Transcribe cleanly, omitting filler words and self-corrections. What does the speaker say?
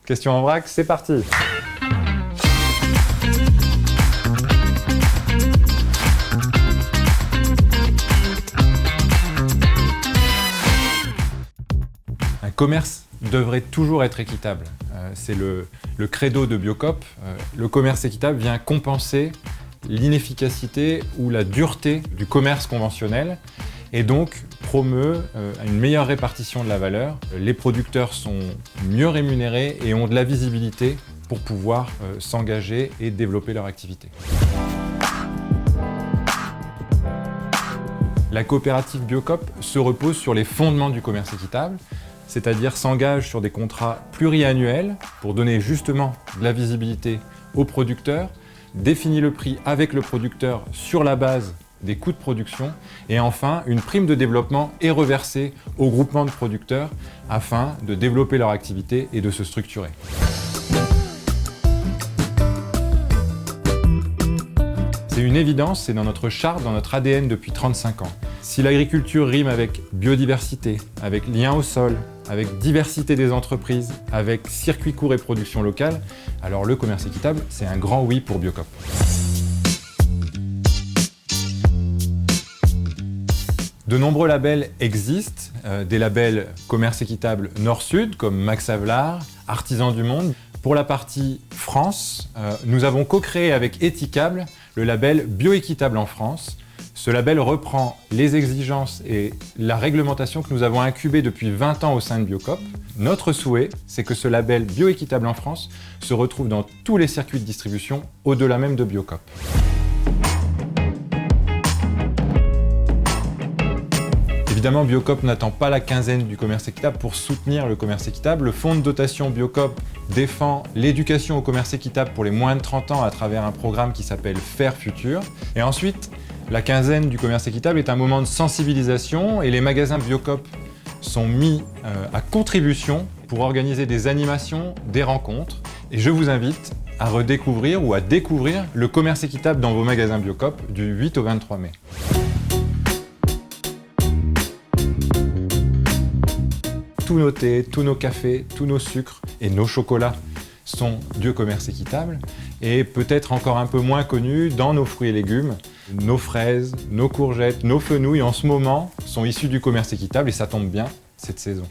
Question en vrac, c'est parti. Un commerce devrait toujours être équitable. C'est le credo de Biocoop. Le commerce équitable vient compenser l'inefficacité ou la dureté du commerce conventionnel et donc promeut une meilleure répartition de la valeur. Les producteurs sont mieux rémunérés et ont de la visibilité pour pouvoir s'engager et développer leur activité. La coopérative Biocoop se repose sur les fondements du commerce équitable, c'est-à-dire s'engage sur des contrats pluriannuels pour donner justement de la visibilité aux producteurs, définit le prix avec le producteur sur la base des coûts de production et enfin, une prime de développement est reversée aux groupements de producteurs afin de développer leur activité et de se structurer. C'est une évidence, c'est dans notre charte, dans notre ADN depuis 35 ans. Si l'agriculture rime avec biodiversité, avec lien au sol, avec diversité des entreprises, avec circuit court et production locale, alors le commerce équitable, c'est un grand oui pour Biocoop. De nombreux labels existent, des labels commerce équitable Nord-Sud comme Max Havelaar, Artisans du Monde. Pour la partie France, nous avons co-créé avec Éthicable le label Bioéquitable en France. Ce label reprend les exigences et la réglementation que nous avons incubée depuis 20 ans au sein de Biocoop. Notre souhait, c'est que ce label Bioéquitable en France se retrouve dans tous les circuits de distribution, au-delà même de Biocoop. Évidemment, Biocoop n'attend pas la quinzaine du commerce équitable pour soutenir le commerce équitable. Le fonds de dotation Biocoop défend l'éducation au commerce équitable pour les moins de 30 ans à travers un programme qui s'appelle Faire Futur. Et ensuite, la quinzaine du commerce équitable est un moment de sensibilisation et les magasins Biocoop sont mis à contribution pour organiser des animations, des rencontres. Et je vous invite à redécouvrir ou à découvrir le commerce équitable dans vos magasins Biocoop du 8 au 23 mai. Tous nos thés, tous nos cafés, tous nos sucres et nos chocolats sont du commerce équitable et peut-être encore un peu moins connus dans nos fruits et légumes. Nos fraises, nos courgettes, nos fenouilles en ce moment sont issus du commerce équitable et ça tombe bien cette saison.